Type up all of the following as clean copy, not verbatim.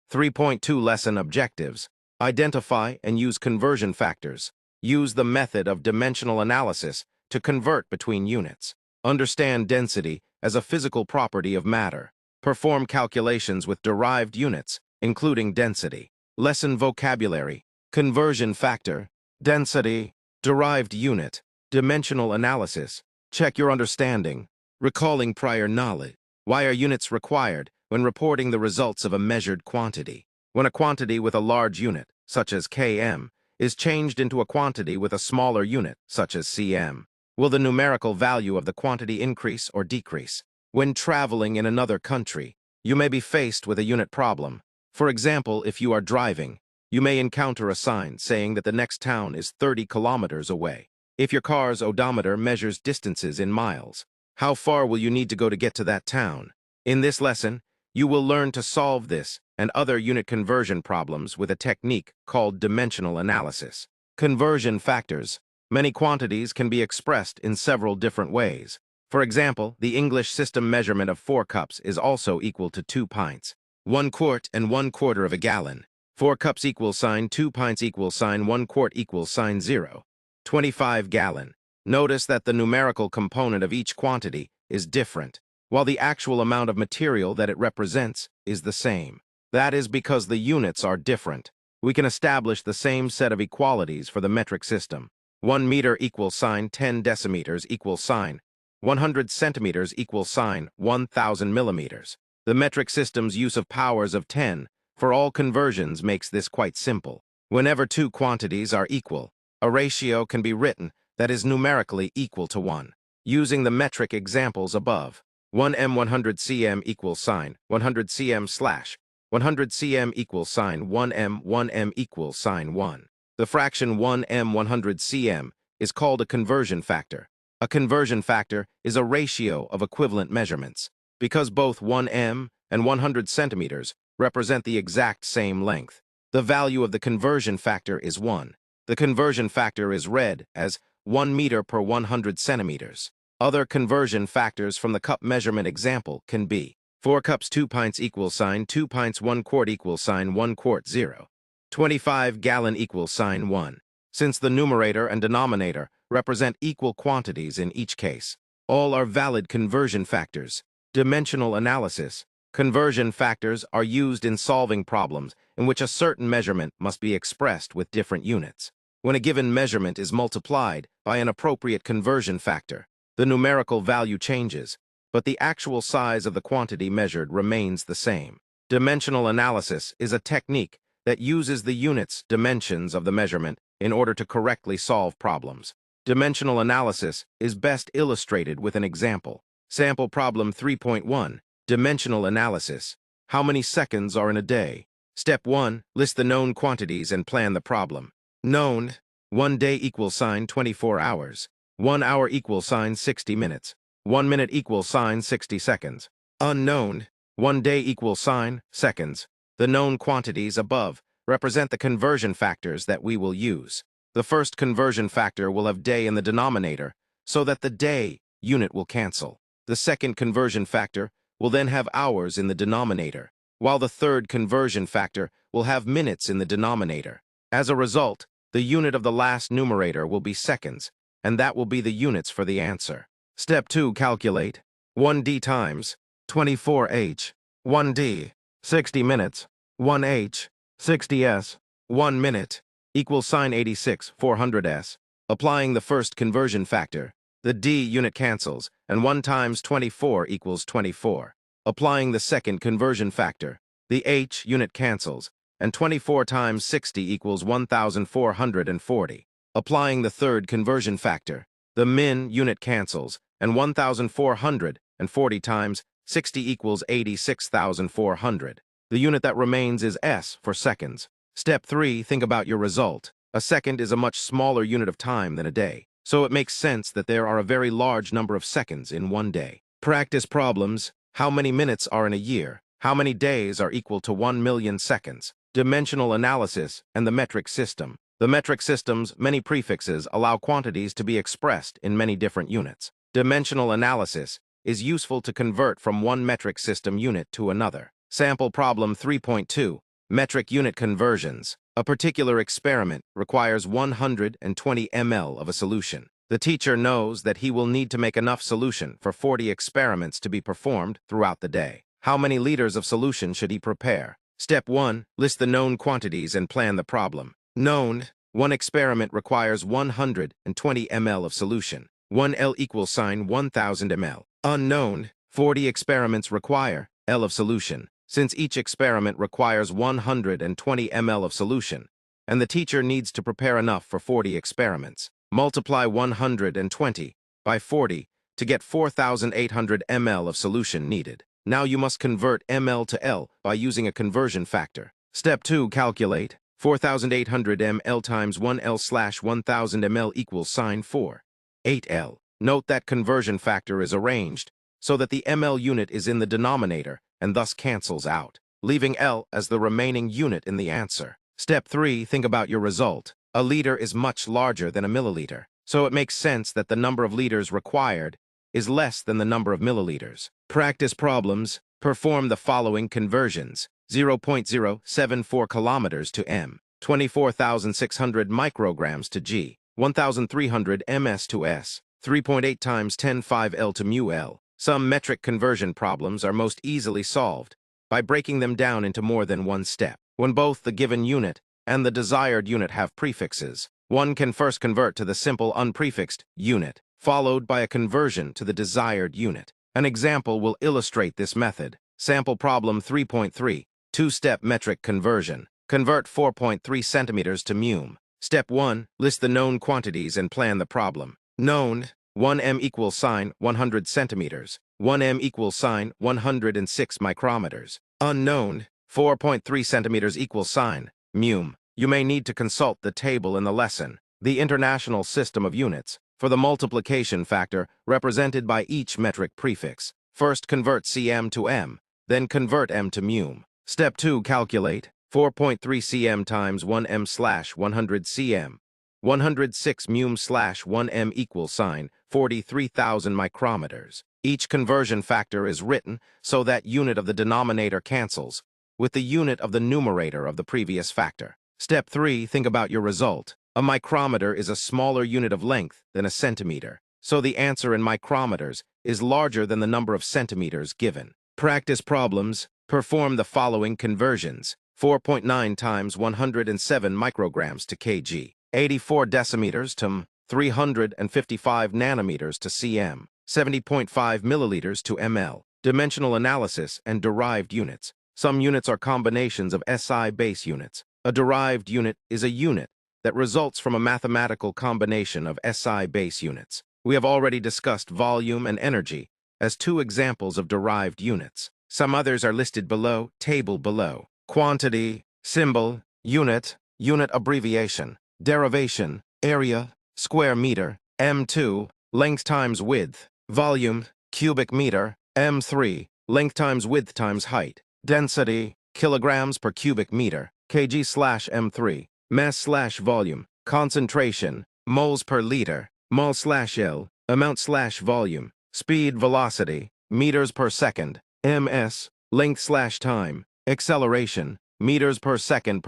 3.2 Lesson Objectives. Identify and use conversion factors. Use the method of dimensional analysis to convert between units. Understand density as a physical property of matter. Perform calculations with derived units, including density. Lesson vocabulary. Conversion factor, density, derived unit, dimensional analysis. Check your understanding. Recalling prior knowledge. Why are units required when reporting the results of a measured quantity? When a quantity with a large unit, such as km, is changed into a quantity with a smaller unit, such as cm, will the numerical value of the quantity increase or decrease? When traveling in another country, you may be faced with a unit problem. For example, if you are driving, you may encounter a sign saying that the next town is 30 kilometers away. If your car's odometer measures distances in miles, how far will you need to go to get to that town? In this lesson, you will learn to solve this and other unit conversion problems with a technique called dimensional analysis. Conversion factors. Many quantities can be expressed in several different ways. For example, the English system measurement of 4 cups is also equal to 2 pints. 1 quart and 1/4 of a gallon. 4 cups equals sign 2 pints equals sign 1 quart equals sign 0. 25 gallon. Notice that the numerical component of each quantity is different, while the actual amount of material that it represents is the same. That is because the units are different. We can establish the same set of equalities for the metric system. 1 meter equals sign 10 decimeters equals sign 100 centimeters equals sign 1,000 millimeters. The metric system's use of powers of 10 for all conversions makes this quite simple. Whenever two quantities are equal, a ratio can be written that is numerically equal to 1. Using the metric examples above, 1m 100 cm equals sign 100 cm slash 100 cm equals sign 1m equals sign 1. The fraction 1m 100 cm is called a conversion factor. A conversion factor is a ratio of equivalent measurements. Because both 1m and 100 centimeters represent the exact same length, the value of the conversion factor is 1. The conversion factor is read as 1 meter per 100 centimeters. Other conversion factors from the cup measurement example can be 4 cups 2 pints equals sign 2 pints 1 quart equals sign 1 quart 0. 25 gallon equals sign 1. Since the numerator and denominator represent equal quantities in each case, all are valid conversion factors. Dimensional analysis. Conversion factors are used in solving problems in which a certain measurement must be expressed with different units. When a given measurement is multiplied by an appropriate conversion factor, the numerical value changes, but the actual size of the quantity measured remains the same. Dimensional analysis is a technique that uses the units, dimensions of the measurement in order to correctly solve problems. Dimensional analysis is best illustrated with an example. Sample problem 3.1, Dimensional analysis. How many seconds are in a day? Step 1, list the known quantities and plan the problem. Known, 1 day equals sign 24 hours. 1 hour equals sign 60 minutes. 1 minute equals sign 60 seconds. Unknown, 1 day equals sign seconds. The known quantities above represent the conversion factors that we will use. The first conversion factor will have day in the denominator, so that the day unit will cancel. The second conversion factor will then have hours in the denominator, while the third conversion factor will have minutes in the denominator. As a result, the unit of the last numerator will be seconds, and that will be the units for the answer. Step 2, calculate. 1d times 24h. 1d, 60 minutes. 1h, 60s. 1 minute equals sign 86, 400s. Applying the first conversion factor, the d unit cancels, and 1 times 24 equals 24. Applying the second conversion factor, the h unit cancels, and 24 times 60 equals 1,440. Applying the third conversion factor, the min unit cancels, and 1,440 times 60 equals 86,400. The unit that remains is s for seconds. Step 3, think about your result. A second is a much smaller unit of time than a day, so it makes sense that there are a very large number of seconds in 1 day. Practice problems. How many minutes are in a year? How many days are equal to 1 million seconds? Dimensional analysis and the metric system. The metric system's many prefixes allow quantities to be expressed in many different units. Dimensional analysis is useful to convert from one metric system unit to another. Sample problem 3.2. Metric unit conversions. A particular experiment requires 120 ml of a solution. The teacher knows that he will need to make enough solution for 40 experiments to be performed throughout the day. How many liters of solution should he prepare? Step 1. List the known quantities and plan the problem. Known. One experiment requires 120 ml of solution. 1L equals sign 1000 ml. Unknown. 40 experiments require L of solution. Since each experiment requires 120 ml of solution, and the teacher needs to prepare enough for 40 experiments, multiply 120 by 40 to get 4,800 ml of solution needed. Now you must convert ml to L by using a conversion factor. Step 2. Calculate 4,800 ml times 1L slash 1,000 ml equals sign 4. 8L. Note that conversion factor is arranged so that the ml unit is in the denominator and thus cancels out, leaving L as the remaining unit in the answer. Step 3. Think about your result. A liter is much larger than a milliliter, so it makes sense that the number of liters required is less than the number of milliliters. Practice problems. Perform the following conversions. 0.074 kilometers to m, 24,600 micrograms to g, 1,300 ms to s, 3.8 times 10⁵ L to mu L. Some metric conversion problems are most easily solved by breaking them down into more than one step. When both the given unit and the desired unit have prefixes, one can first convert to the simple unprefixed unit, followed by a conversion to the desired unit. An example will illustrate this method. Sample problem 3.3, two-step metric conversion. Convert 4.3 centimeters to μm. Step 1, list the known quantities and plan the problem. Known, 1m equals sign 100 centimeters, 1m equals sign 106 micrometers. Unknown, 4.3 centimeters equals sign μm. You may need to consult the table in the lesson, the International System of Units, for the multiplication factor represented by each metric prefix. First convert cm to m, then convert m to μm. Step 2. Calculate 4.3 cm times 1m slash 100 cm. 106 μm slash 1m equals sign 43,000 micrometers. Each conversion factor is written so that unit of the denominator cancels with the unit of the numerator of the previous factor. Step 3. Think about your result. A micrometer is a smaller unit of length than a centimeter, so the answer in micrometers is larger than the number of centimeters given. Practice problems. Perform the following conversions. 4.9 times 107 micrograms to kg, 84 decimeters to m, 355 nanometers to cm, 70.5 milliliters to ml. Dimensional analysis and derived units. Some units are combinations of SI base units. A derived unit is a unit that results from a mathematical combination of SI base units. We have already discussed volume and energy as two examples of derived units. Some others are listed below, table below. Quantity, symbol, unit, unit abbreviation, derivation, area, square meter, m2, length times width, volume, cubic meter, m3, length times width times height, density, kilograms per cubic meter, kg slash m3, mass slash volume, concentration, moles per liter, mol slash L, amount slash volume, speed velocity, meters per second, ms, length slash time, acceleration, meters per second,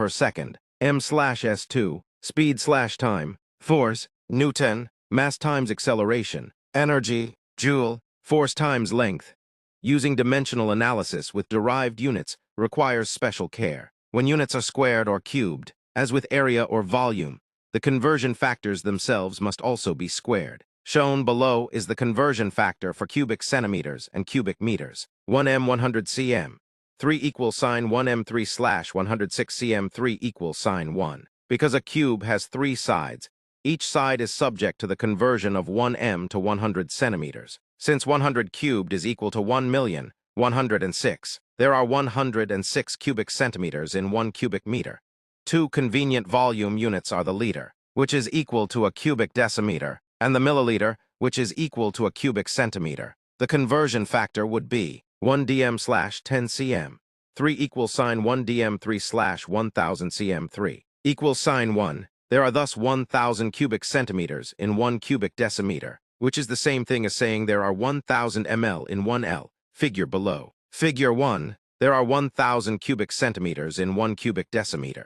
m slash s2, speed slash time, force, Newton, mass times acceleration, energy, joule, force times length. Using dimensional analysis with derived units requires special care. When units are squared or cubed, as with area or volume, the conversion factors themselves must also be squared. Shown below is the conversion factor for cubic centimeters and cubic meters. 1m 100 cm. 3 equals sign 1m3 slash 106 cm 3 equals sign 1. Because a cube has 3 sides, each side is subject to the conversion of 1m to 100 centimeters. Since 100 cubed is equal to 1,106, there are 106 cubic centimeters in 1 cubic meter. Two convenient volume units are the liter, which is equal to a cubic decimeter, and the milliliter, which is equal to a cubic centimeter. The conversion factor would be 1 dm slash 10 cm. 3 equals sign 1 dm 3 slash 1000 cm 3 equals sign 1. There are thus 1000 cubic centimeters in 1 cubic decimeter, which is the same thing as saying there are 1000 ml in 1 L. Figure below. Figure 1. There are 1,000 cubic centimeters in 1 cubic decimeter.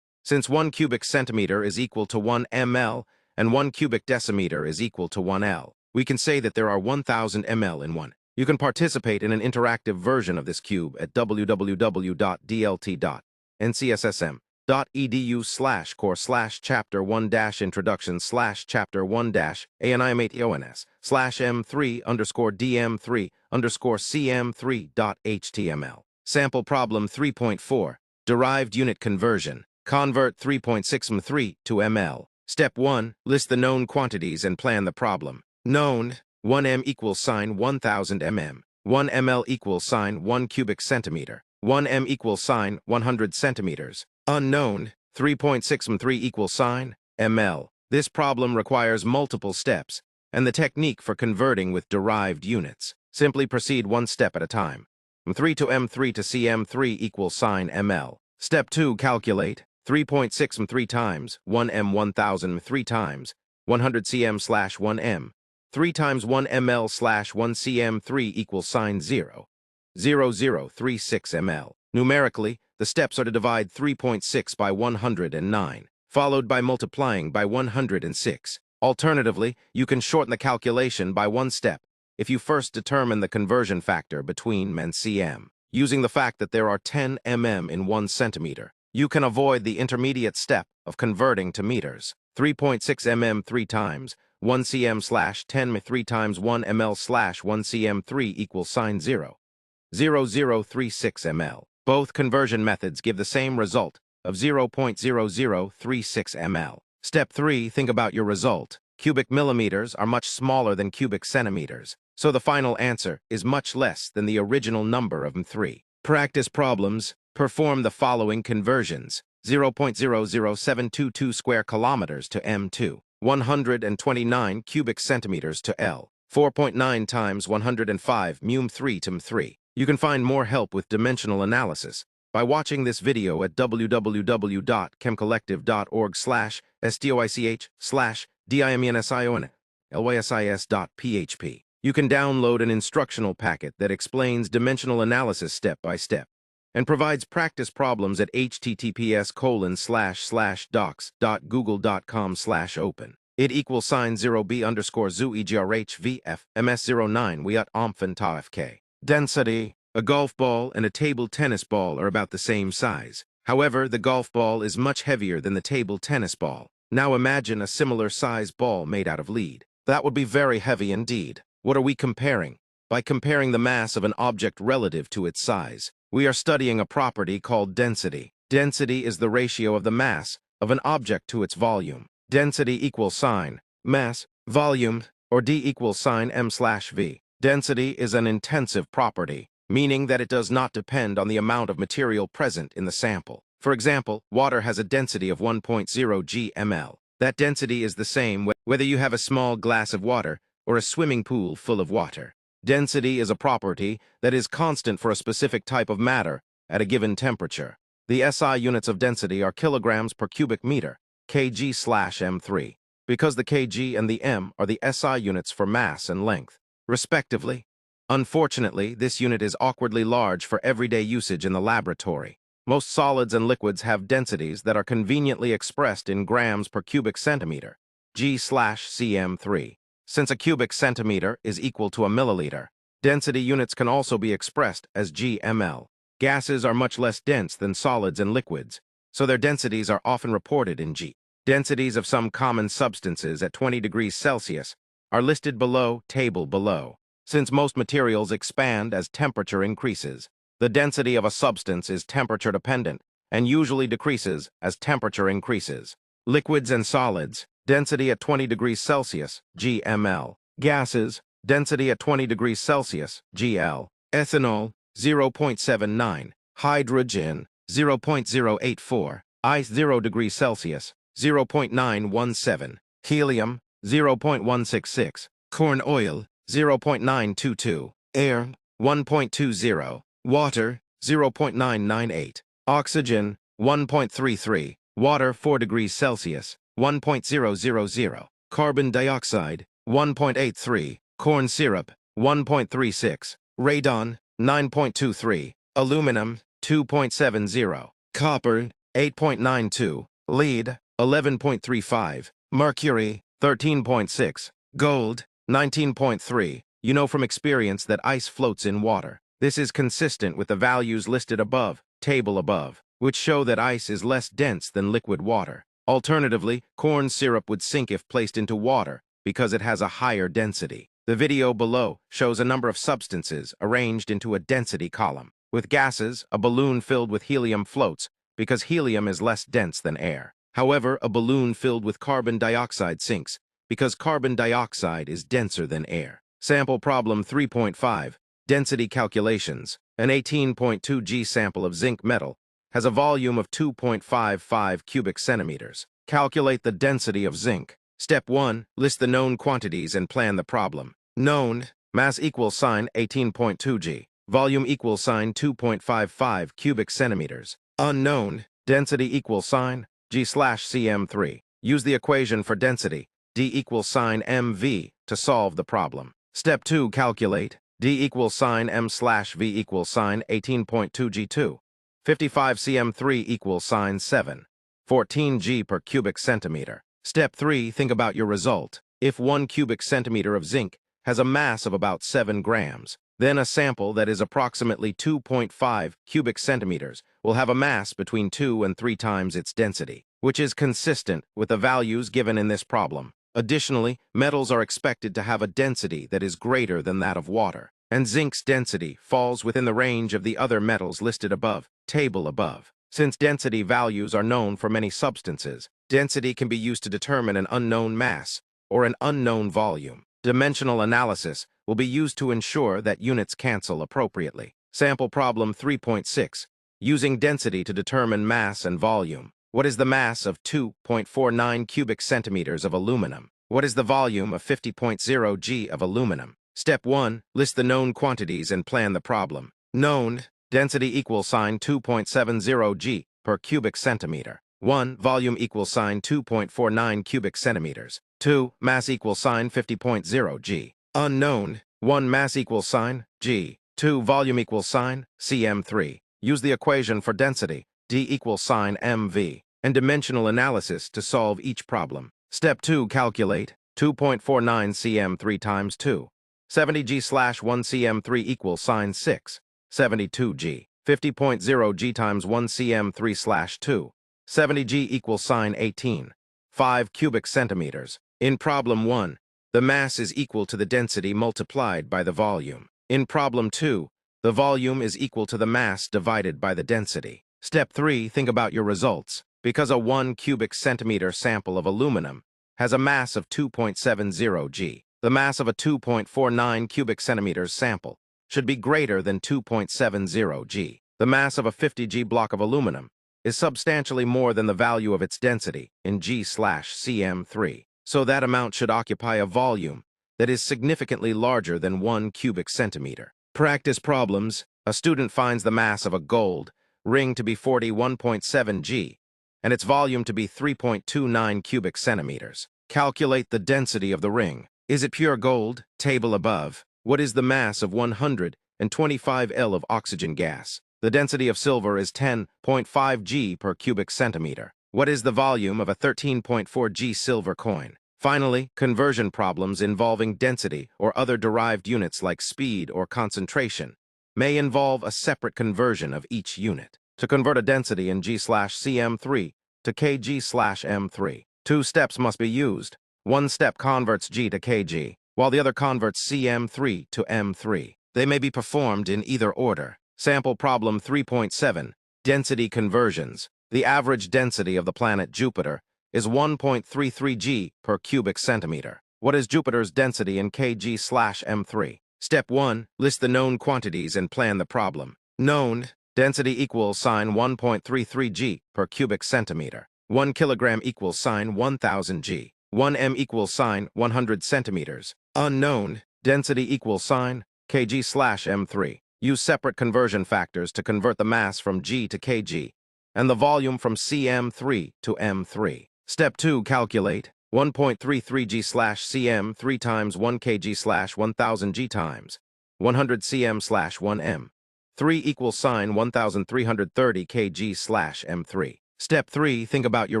Since 1 cubic centimeter is equal to 1 ml and 1 cubic decimeter is equal to 1 L, we can say that there are 1,000 ml in 1. You can participate in an interactive version of this cube at www.dlt.ncssm.edu/chapter1-introduction/chapter1-ANIMATE-ONS/m3_cm3.html. Sample problem 3.4. Derived unit conversion. Convert 3.6m3 to ml. Step 1. List the known quantities and plan the problem. Known: 1 m equals sign 1000 mm. 1 ml equals sign 1 cubic centimeter. 1 m equals sign 100 centimeters. Unknown: 3.6m3 equals sign ml. This problem requires multiple steps and the technique for converting with derived units. Simply proceed one step at a time. M3 to M3 to CM3 equals sign ml. Step 2. Calculate 3.6 m3 times 1 m 1000 3 times 100 cm/1 m. 3 times 1 ml/1 cm3 equals sign 0.0036 ml. Numerically, the steps are to divide 3.6 by 109, followed by multiplying by 106. Alternatively, you can shorten the calculation by one step if you first determine the conversion factor between m and cm. Using the fact that there are 10 mm in 1 centimeter, you can avoid the intermediate step of converting to meters. 3.6 mm 3 times 1 cm/10 3 times 1 ml/1 cm3 equals sign 0.0036 ml. Both conversion methods give the same result of 0.0036 ml. Step 3. Think about your result. Cubic millimeters are much smaller than cubic centimeters, so the final answer is much less than the original number of m3. Practice problems. Perform the following conversions. 0.00722 square kilometers to m2. 129 cubic centimeters to L. 4.9 times 105 μm3 to m3. You can find more help with dimensional analysis by watching this video at www.chemcollective.org/stoich/dimensionlys.php. You can download an instructional packet that explains dimensional analysis step by step and provides practice problems at https://docs.google.com/open. It equals sign 0b_zoo egrhvf ms09 wiat omfen tafk. Density. A golf ball and a table tennis ball are about the same size. However, the golf ball is much heavier than the table tennis ball. Now imagine a similar size ball made out of lead. That would be very heavy indeed. What are we comparing? By comparing the mass of an object relative to its size, we are studying a property called density. Density is the ratio of the mass of an object to its volume. Density equals sign mass, volume, or D equals sign m/v. Density is an intensive property, meaning that it does not depend on the amount of material present in the sample. For example, water has a density of 1.0 g/ml. That density is the same whether you have a small glass of water or a swimming pool full of water. Density is a property that is constant for a specific type of matter at a given temperature. The SI units of density are kilograms per cubic meter, kg/m3, because the kg and the m are the SI units for mass and length, respectively. Unfortunately, this unit is awkwardly large for everyday usage in the laboratory. Most solids and liquids have densities that are conveniently expressed in grams per cubic centimeter, g/cm3. Since a cubic centimeter is equal to a milliliter, density units can also be expressed as g/ml. Gases are much less dense than solids and liquids, so their densities are often reported in g. Densities of some common substances at 20 degrees Celsius are listed below, table below. Since most materials expand as temperature increases, the density of a substance is temperature dependent and usually decreases as temperature increases. Liquids and solids, density at 20 degrees Celsius, g/ml. Gases, density at 20 degrees Celsius, gl. Ethanol, 0.79. Hydrogen, 0.084. Ice 0 degrees Celsius, 0.917. Helium, 0.166. Corn oil, 0.922. Air, 1.20. Water, 0.998. Oxygen, 1.33. Water 4 degrees Celsius, 1.000. Carbon dioxide, 1.83. Corn syrup, 1.36. Radon, 9.23. aluminum 2.70, copper 8.92, lead 11.35, mercury 13.6, gold 19.3. You know from experience that ice floats in water. This is consistent with the values listed above, table above, which show that ice is less dense than liquid water. Alternatively, corn syrup would sink if placed into water because it has a higher density. The video below shows a number of substances arranged into a density column. With gases, a balloon filled with helium floats because helium is less dense than air. However, a balloon filled with carbon dioxide sinks because carbon dioxide is denser than air. Sample problem 3.5, density calculations. An 18.2 G sample of zinc metal has a volume of 2.55 cubic centimeters. Calculate the density of zinc. Step 1. List the known quantities and plan the problem. Known: mass equals sign 18.2 G. Volume equals sign 2.55 cubic centimeters. Unknown: density equals sign G/cm3. Use the equation for density, D equals sign mv, to solve the problem. Step 2. Calculate. D equals sign m/v equals sign 18.2 G2. 55 cm3 equals sign 7.14 G per cubic centimeter. Step 3. Think about your result. If 1 cubic centimeter of zinc has a mass of about 7 grams, then a sample that is approximately 2.5 cubic centimeters will have a mass between 2 and 3 times its density, which is consistent with the values given in this problem. Additionally, metals are expected to have a density that is greater than that of water, and zinc's density falls within the range of the other metals listed above, table above. Since density values are known for many substances, density can be used to determine an unknown mass or an unknown volume. Dimensional analysis will be used to ensure that units cancel appropriately. Sample problem 3.6. Using density to determine mass and volume. What is the mass of 2.49 cubic centimeters of aluminum? What is the volume of 50.0 G of aluminum? Step 1. List the known quantities and plan the problem. Known: density equals sign 2.70 G per cubic centimeter. 1. Volume equals sign 2.49 cubic centimeters. 2. Mass equals sign 50.0 G. Unknown: 1. Mass equals sign G. 2. Volume equals sign cm3. Use the equation for density, D equals sign mv, and dimensional analysis to solve each problem. Step 2. Calculate. 2.49 cm3 times 2. 70 G/1 cm3 equals sign 6.72 G. 50.0 G times 1 cm3/2. 70 G equals sign 18.5 cubic centimeters. In problem 1, the mass is equal to the density multiplied by the volume. In problem 2, the volume is equal to the mass divided by the density. Step 3. Think about your results. Because a 1 cubic centimeter sample of aluminum has a mass of 2.70 G, the mass of a 2.49 cubic centimeters sample should be greater than 2.70 G. The mass of a 50 G block of aluminum is substantially more than the value of its density in G/cm3. So that amount should occupy a volume that is significantly larger than 1 cubic centimeter. Practice problems. A student finds the mass of a gold ring to be 41.7 G and its volume to be 3.29 cubic centimeters. Calculate the density of the ring. Is it pure gold? Table above. What is the mass of 125 L of oxygen gas? The density of silver is 10.5 G per cubic centimeter. What is the volume of a 13.4 G silver coin? Finally, conversion problems involving density or other derived units like speed or concentration may involve a separate conversion of each unit. To convert a density in G/cm3 to kg/m3, 2 steps must be used. One step converts G to kg, while the other converts cm3 to m3. They may be performed in either order. Sample problem 3.7. Density conversions. The average density of the planet Jupiter is 1.33 G per cubic centimeter. What is Jupiter's density in kg/m3? Step 1. List the known quantities and plan the problem. Known: density equals sign 1.33 G per cubic centimeter. 1 kilogram equals sign 1000 G. 1 m equals sign 100 centimeters. Unknown: density equals sign kg/m3. Use separate conversion factors to convert the mass from G to kg and the volume from cm3 to m3. Step 2. Calculate. 1.33 G/cm 3 times 1 kg/1000 G times 100 cm/1 m. 3 equals sign 1330 kg slash m3. Step 3, think about your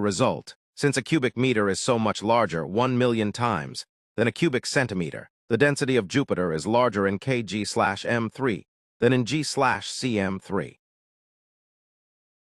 result. Since a cubic meter is so much larger, 1 million times, than a cubic centimeter, the density of Jupiter is larger in kg slash m3 than in g slash cm3.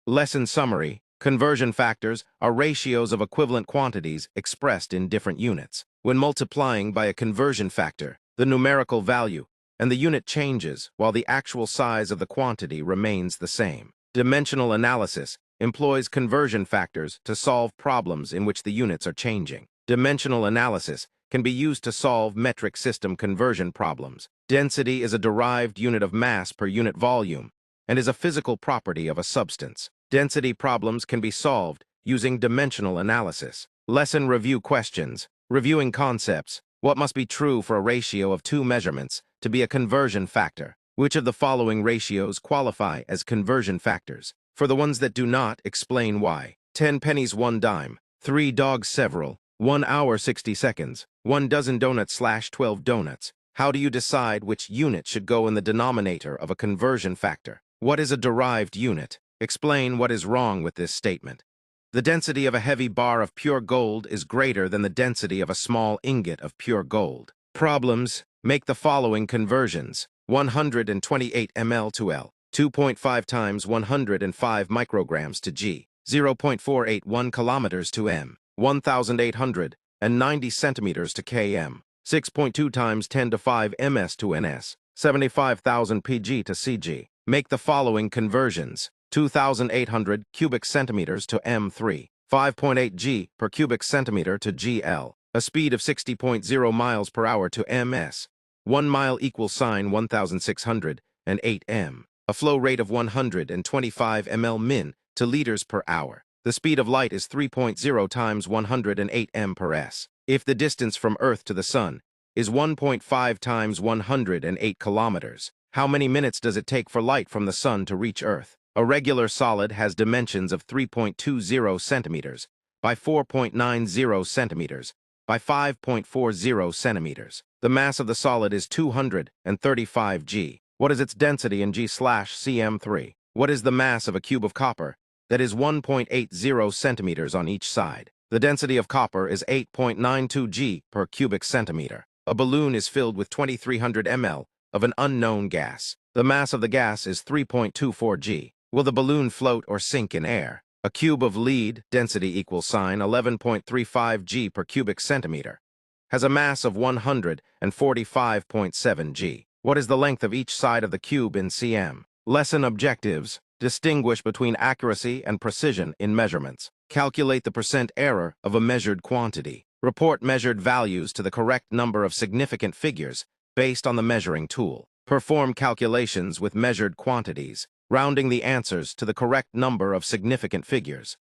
Lesson summary: conversion factors are ratios of equivalent quantities expressed in different units. When multiplying by a conversion factor, the numerical value and the unit changes while the actual size of the quantity remains the same. Dimensional analysis employs conversion factors to solve problems in which the units are changing. Dimensional analysis can be used to solve metric system conversion problems. Density is a derived unit of mass per unit volume and is a physical property of a substance. Density problems can be solved using dimensional analysis. Lesson review questions. Reviewing concepts. What must be true for a ratio of two measurements to be a conversion factor? Which of the following ratios qualify as conversion factors? For the ones that do not, explain why. 10 pennies 1 dime, 3 dogs several, 1 hour 60 seconds, 1 dozen donuts / 12 donuts. How do you decide which unit should go in the denominator of a conversion factor? What is a derived unit? Explain what is wrong with this statement. The density of a heavy bar of pure gold is greater than the density of a small ingot of pure gold. Problems: make the following conversions. 128 ml to L, 2.5 times 105 micrograms to G, 0.481 kilometers to M, 1,890 centimeters to km, 6.2 times 10 to 5 ms to ns, 75,000 pg to cg. Make the following conversions. 2,800 cubic centimeters to M3, 5.8 G per cubic centimeter to GL, a speed of 60.0 miles per hour to ms. 1 mile equals sign 1,608 m, a flow rate of 125 ml min to liters per hour. The speed of light is 3.0 times 108 m per s. If the distance from Earth to the Sun is 1.5 times 108 kilometers, how many minutes does it take for light from the Sun to reach Earth? A regular solid has dimensions of 3.20 centimeters by 4.90 centimeters by 5.40 centimeters. The mass of the solid is 235 G. What is its density in G/cm3? What is the mass of a cube of copper? That is 1.80 centimeters on each side. The density of copper is 8.92 G per cubic centimeter. A balloon is filled with 2,300 ml of an unknown gas. The mass of the gas is 3.24 G. Will the balloon float or sink in air? A cube of lead, density equals sign 11.35 G per cubic centimeter, has a mass of 145.7 G. What is the length of each side of the cube in cm? Lesson objectives: distinguish between accuracy and precision in measurements. Calculate the percent error of a measured quantity. Report measured values to the correct number of significant figures based on the measuring tool. Perform calculations with measured quantities, rounding the answers to the correct number of significant figures.